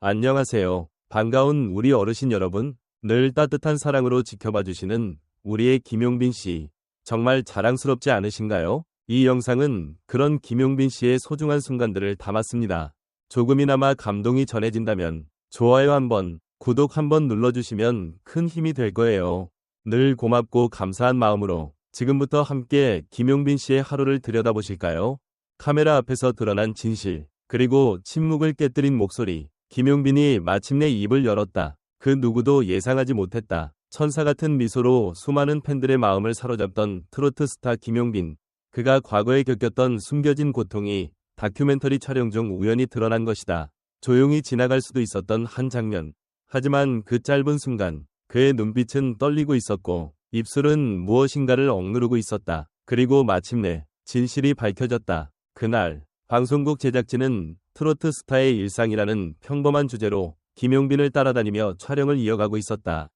안녕하세요. 반가운 우리 어르신 여러분. 늘 따뜻한 사랑으로 지켜봐 주시는 우리의 김용빈 씨. 정말 자랑스럽지 않으신가요? 이 영상은 그런 김용빈 씨의 소중한 순간들을 담았습니다. 조금이나마 감동이 전해진다면 좋아요 한번, 구독 한번 눌러주시면 큰 힘이 될 거예요. 늘 고맙고 감사한 마음으로 지금부터 함께 김용빈 씨의 하루를 들여다보실까요? 카메라 앞에서 드러난 진실, 그리고 침묵을 깨뜨린 목소리. 김용빈이 마침내 입을 열었다. 그 누구도 예상하지 못했다. 천사 같은 미소로 수많은 팬들의 마음을 사로잡던 트로트 스타 김용빈. 그가 과거에 겪었던 숨겨진 고통이 다큐멘터리 촬영 중 우연히 드러난 것이다. 조용히 지나갈 수도 있었던 한 장면. 하지만 그 짧은 순간 그의 눈빛은 떨리고 있었고 입술은 무엇인가를 억누르고 있었다. 그리고 마침내 진실이 밝혀졌다. 그날 방송국 제작진은 트로트 스타의 일상이라는 평범한 주제로 김용빈을 따라다니며 촬영을 이어가고 있었다.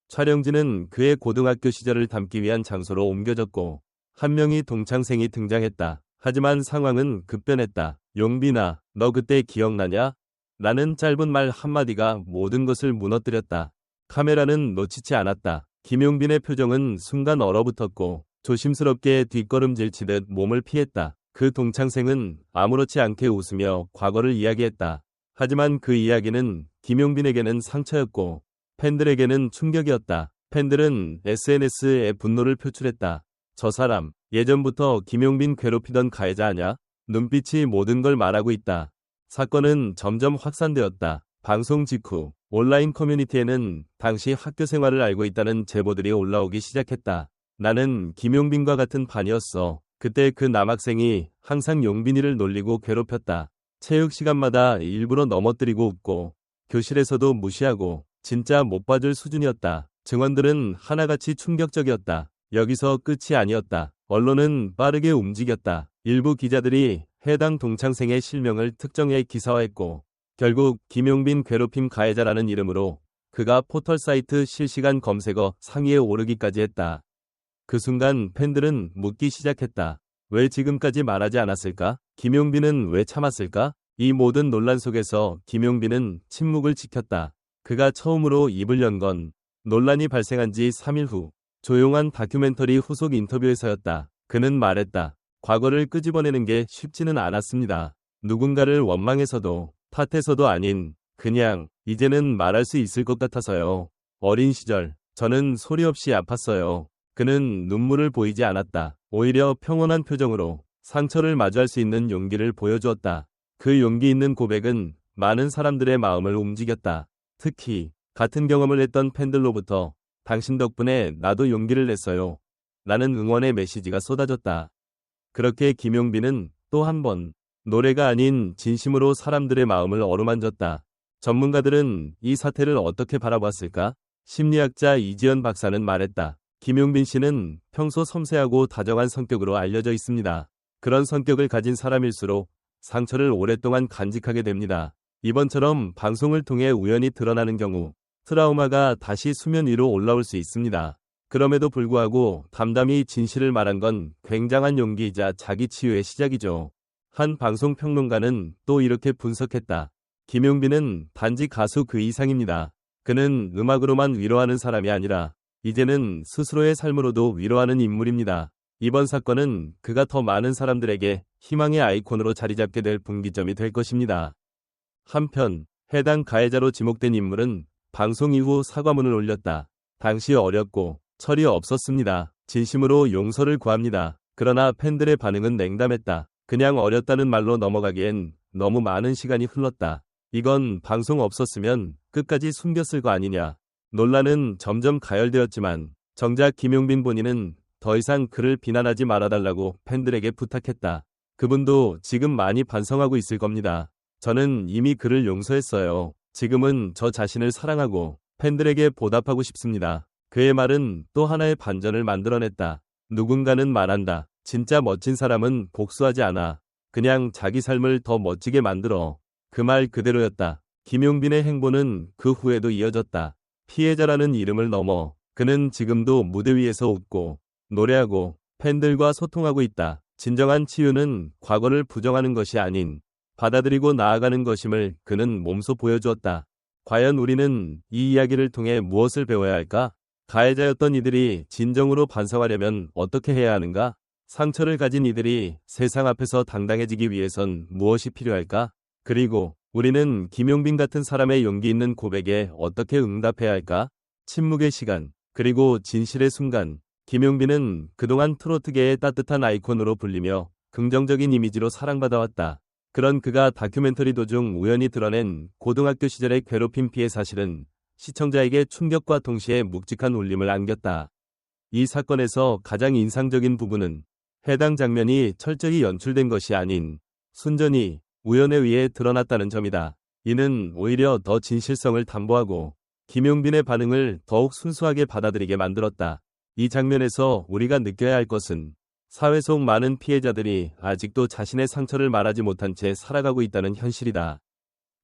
촬영지는 그의 고등학교 시절을 담기 위한 장소로 옮겨졌고 한 명의 동창생이 등장했다. 하지만 상황은 급변했다. 용빈아, 너 그때 기억나냐? 라는 짧은 말 한마디가 모든 것을 무너뜨렸다. 카메라는 놓치지 않았다. 김용빈의 표정은 순간 얼어붙었고 조심스럽게 뒷걸음질 치듯 몸을 피했다. 그 동창생은 아무렇지 않게 웃으며 과거를 이야기했다. 하지만 그 이야기는 김용빈에게는 상처였고 팬들에게는 충격이었다. 팬들은 SNS에 분노를 표출했다. 저 사람, 예전부터 김용빈 괴롭히던 가해자 아냐? 눈빛이 모든 걸 말하고 있다. 사건은 점점 확산되었다. 방송 직후 온라인 커뮤니티에는 당시 학교 생활을 알고 있다는 제보들이 올라오기 시작했다. 나는 김용빈과 같은 반이었어. 그때 그 남학생이 항상 용빈이를 놀리고 괴롭혔다. 체육 시간마다 일부러 넘어뜨리고 웃고 교실에서도 무시하고 진짜 못 봐줄 수준이었다. 증언들은 하나같이 충격적이었다. 여기서 끝이 아니었다. 언론은 빠르게 움직였다. 일부 기자들이 해당 동창생의 실명을 특정해 기사화했고 결국 김용빈 괴롭힘 가해자라는 이름으로 그가 포털사이트 실시간 검색어 상위에 오르기까지 했다. 그 순간 팬들은 묻기 시작했다. 왜 지금까지 말하지 않았을까? 김용빈은 왜 참았을까? 이 모든 논란 속에서 김용빈은 침묵을 지켰다. 그가 처음으로 입을 연 건 논란이 발생한 지 3일 후 조용한 다큐멘터리 후속 인터뷰에서였다. 그는 말했다. 과거를 끄집어내는 게 쉽지는 않았습니다. 누군가를 원망해서도 탓해서도 아닌 그냥 이제는 말할 수 있을 것 같아서요. 어린 시절 저는 소리 없이 아팠어요. 그는 눈물을 보이지 않았다. 오히려 평온한 표정으로 상처를 마주할 수 있는 용기를 보여주었다. 그 용기 있는 고백은 많은 사람들의 마음을 움직였다. 특히 같은 경험을 했던 팬들로부터 당신 덕분에 나도 용기를 냈어요. 라는 응원의 메시지가 쏟아졌다. 그렇게 김용빈은 또 한 번 노래가 아닌 진심으로 사람들의 마음을 어루만졌다. 전문가들은 이 사태를 어떻게 바라봤을까? 심리학자 이지연 박사는 말했다. 김용빈 씨는 평소 섬세하고 다정한 성격으로 알려져 있습니다. 그런 성격을 가진 사람일수록 상처를 오랫동안 간직하게 됩니다. 이번처럼 방송을 통해 우연히 드러나는 경우 트라우마가 다시 수면 위로 올라올 수 있습니다. 그럼에도 불구하고 담담히 진실을 말한 건 굉장한 용기이자 자기 치유의 시작이죠. 한 방송평론가는 또 이렇게 분석했다. 김용빈은 단지 가수 그 이상입니다. 그는 음악으로만 위로하는 사람이 아니라 이제는 스스로의 삶으로도 위로하는 인물입니다. 이번 사건은 그가 더 많은 사람들에게 희망의 아이콘으로 자리잡게 될 분기점이 될 것입니다. 한편 해당 가해자로 지목된 인물은 방송 이후 사과문을 올렸다. 당시 어렸고 철이 없었습니다. 진심으로 용서를 구합니다. 그러나 팬들의 반응은 냉담했다. 그냥 어렸다는 말로 넘어가기엔 너무 많은 시간이 흘렀다. 이건 방송 없었으면 끝까지 숨겼을 거 아니냐. 논란은 점점 가열되었지만 정작 김용빈 본인은 더 이상 그를 비난하지 말아달라고 팬들에게 부탁했다. 그분도 지금 많이 반성하고 있을 겁니다. 저는 이미 그를 용서했어요. 지금은 저 자신을 사랑하고 팬들에게 보답하고 싶습니다. 그의 말은 또 하나의 반전을 만들어냈다. 누군가는 말한다. 진짜 멋진 사람은 복수하지 않아. 그냥 자기 삶을 더 멋지게 만들어. 그 말 그대로였다. 김용빈의 행보는 그 후에도 이어졌다. 피해자라는 이름을 넘어 그는 지금도 무대 위에서 웃고 노래하고 팬들과 소통하고 있다. 진정한 치유는 과거를 부정하는 것이 아닌 받아들이고 나아가는 것임을 그는 몸소 보여주었다. 과연 우리는 이 이야기를 통해 무엇을 배워야 할까? 가해자였던 이들이 진정으로 반성하려면 어떻게 해야 하는가? 상처를 가진 이들이 세상 앞에서 당당해지기 위해선 무엇이 필요할까? 그리고 우리는 김용빈 같은 사람의 용기 있는 고백에 어떻게 응답해야 할까? 침묵의 시간, 그리고 진실의 순간. 김용빈은 그동안 트로트계의 따뜻한 아이콘으로 불리며 긍정적인 이미지로 사랑받아왔다. 그런 그가 다큐멘터리 도중 우연히 드러낸 고등학교 시절의 괴롭힘 피해 사실은 시청자에게 충격과 동시에 묵직한 울림을 안겼다. 이 사건에서 가장 인상적인 부분은 해당 장면이 철저히 연출된 것이 아닌 순전히 우연에 의해 드러났다는 점이다. 이는 오히려 더 진실성을 담보하고 김용빈의 반응을 더욱 순수하게 받아들이게 만들었다. 이 장면에서 우리가 느껴야 할 것은 사회 속 많은 피해자들이 아직도 자신의 상처를 말하지 못한 채 살아가고 있다는 현실이다.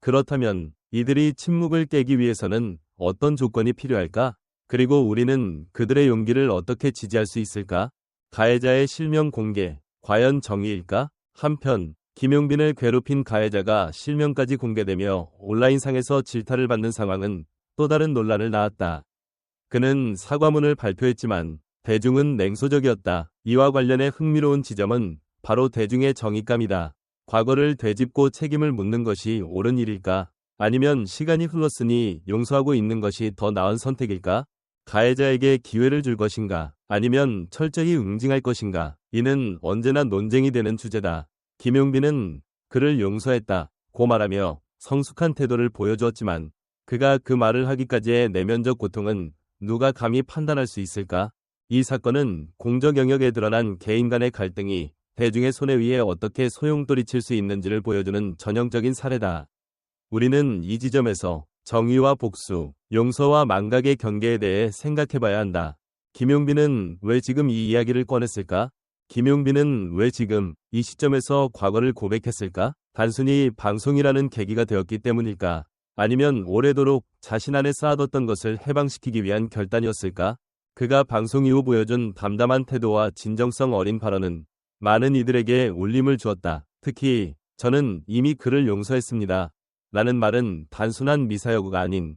그렇다면 이들이 침묵을 깨기 위해서는 어떤 조건이 필요할까? 그리고 우리는 그들의 용기를 어떻게 지지할 수 있을까? 가해자의 실명 공개, 과연 정의일까? 한편 김용빈을 괴롭힌 가해자가 실명까지 공개되며 온라인상에서 질타를 받는 상황은 또 다른 논란을 낳았다. 그는 사과문을 발표했지만 대중은 냉소적이었다. 이와 관련해 흥미로운 지점은 바로 대중의 정의감이다. 과거를 되짚고 책임을 묻는 것이 옳은 일일까? 아니면 시간이 흘렀으니 용서하고 있는 것이 더 나은 선택일까? 가해자에게 기회를 줄 것인가? 아니면 철저히 응징할 것인가? 이는 언제나 논쟁이 되는 주제다. 김용빈은 그를 용서했다고 말하며 성숙한 태도를 보여주었지만 그가 그 말을 하기까지의 내면적 고통은 누가 감히 판단할 수 있을까? 이 사건은 공적 영역에 드러난 개인 간의 갈등이 대중의 손에 의해 어떻게 소용돌이칠 수 있는지를 보여주는 전형적인 사례다. 우리는 이 지점에서 정의와 복수, 용서와 망각의 경계에 대해 생각해봐야 한다. 김용빈은 왜 지금 이 이야기를 꺼냈을까? 김용빈은 왜 지금 이 시점에서 과거를 고백했을까? 단순히 방송이라는 계기가 되었기 때문일까? 아니면 오래도록 자신 안에 쌓아뒀던 것을 해방시키기 위한 결단이었을까? 그가 방송 이후 보여준 담담한 태도와 진정성 어린 발언은 많은 이들에게 울림을 주었다. 특히 저는 이미 그를 용서했습니다. 라는 말은 단순한 미사여구가 아닌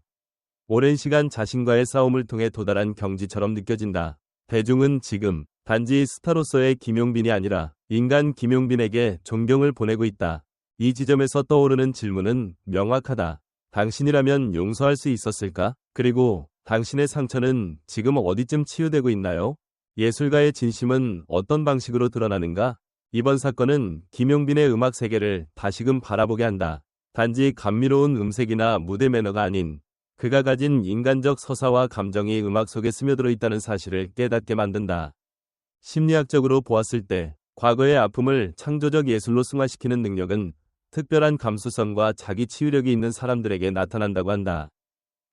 오랜 시간 자신과의 싸움을 통해 도달한 경지처럼 느껴진다. 대중은 지금 단지 스타로서의 김용빈이 아니라 인간 김용빈에게 존경을 보내고 있다. 이 지점에서 떠오르는 질문은 명확하다. 당신이라면 용서할 수 있었을까? 그리고 당신의 상처는 지금 어디쯤 치유되고 있나요? 예술가의 진심은 어떤 방식으로 드러나는가? 이번 사건은 김용빈의 음악 세계를 다시금 바라보게 한다. 단지 감미로운 음색이나 무대 매너가 아닌 그가 가진 인간적 서사와 감정이 음악 속에 스며들어 있다는 사실을 깨닫게 만든다. 심리학적으로 보았을 때 과거의 아픔을 창조적 예술로 승화시키는 능력은 특별한 감수성과 자기 치유력이 있는 사람들에게 나타난다고 한다.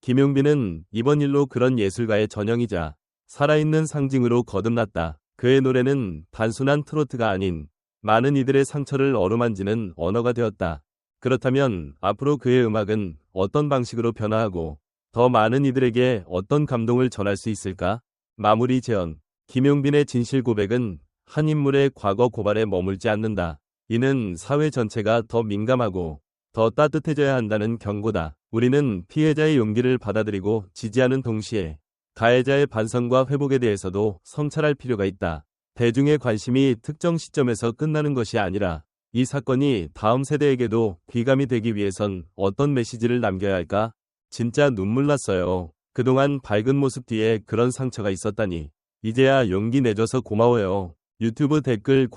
김용빈은 이번 일로 그런 예술가의 전형이자 살아있는 상징으로 거듭났다. 그의 노래는 단순한 트로트가 아닌 많은 이들의 상처를 어루만지는 언어가 되었다. 그렇다면 앞으로 그의 음악은 어떤 방식으로 변화하고 더 많은 이들에게 어떤 감동을 전할 수 있을까? 마무리 제언. 김용빈의 진실 고백은 한 인물의 과거 고발에 머물지 않는다. 이는 사회 전체가 더 민감하고 더 따뜻해져야 한다는 경고다. 우리는 피해자의 용기를 받아들이고 지지하는 동시에 가해자의 반성과 회복에 대해서도 성찰할 필요가 있다. 대중의 관심이 특정 시점에서 끝나는 것이 아니라 이 사건이 다음 세대에게도 귀감이 되기 위해선 어떤 메시지를 남겨야 할까? 진짜 눈물 났어요. 그동안 밝은 모습 뒤에 그런 상처가 있었다니. 이제야 용기 내줘서 고마워요. 유튜브 댓글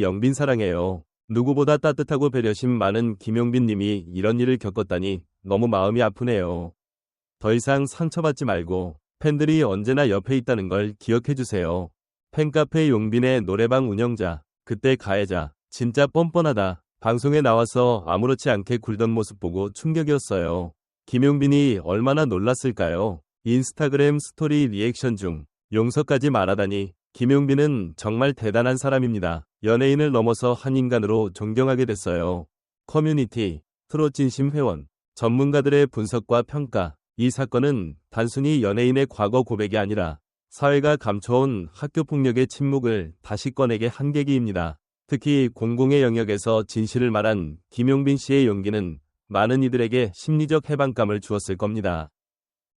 영빈사랑해요. 누구보다 따뜻하고 배려심 많은 김용빈 님이 이런 일을 겪었다니 너무 마음이 아프네요. 더 이상 상처받지 말고 팬들이 언제나 옆에 있다는 걸 기억해주세요. 팬카페 용빈의 노래방 운영자, 그때 가해자, 진짜 뻔뻔하다. 방송에 나와서 아무렇지 않게 굴던 모습 보고 충격이었어요. 김용빈이 얼마나 놀랐을까요? 인스타그램 스토리 리액션 중 용서까지 말하다니. 김용빈은 정말 대단한 사람입니다. 연예인을 넘어서 한 인간으로 존경하게 됐어요. 커뮤니티, 트롯진심 회원, 전문가들의 분석과 평가. 이 사건은 단순히 연예인의 과거 고백이 아니라 사회가 감춰온 학교폭력의 침묵을 다시 꺼내게 한 계기입니다. 특히 공공의 영역에서 진실을 말한 김용빈 씨의 용기는 많은 이들에게 심리적 해방감을 주었을 겁니다.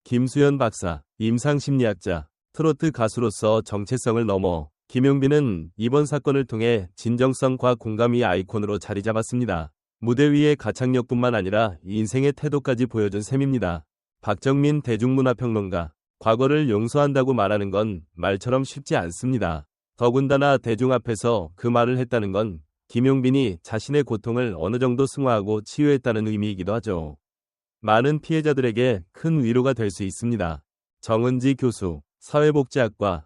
김수현 박사, 임상심리학자, 트로트 가수로서 정체성을 넘어 김용빈은 이번 사건을 통해 진정성과 공감의 아이콘으로 자리 잡았습니다. 무대 위의 가창력뿐만 아니라 인생의 태도까지 보여준 셈입니다. 박정민 대중문화평론가, 과거를 용서한다고 말하는 건 말처럼 쉽지 않습니다. 더군다나 대중 앞에서 그 말을 했다는 건 김용빈이 자신의 고통을 어느 정도 승화하고 치유했다는 의미이기도 하죠. 많은 피해자들에게 큰 위로가 될 수 있습니다. 정은지 교수, 사회복지학과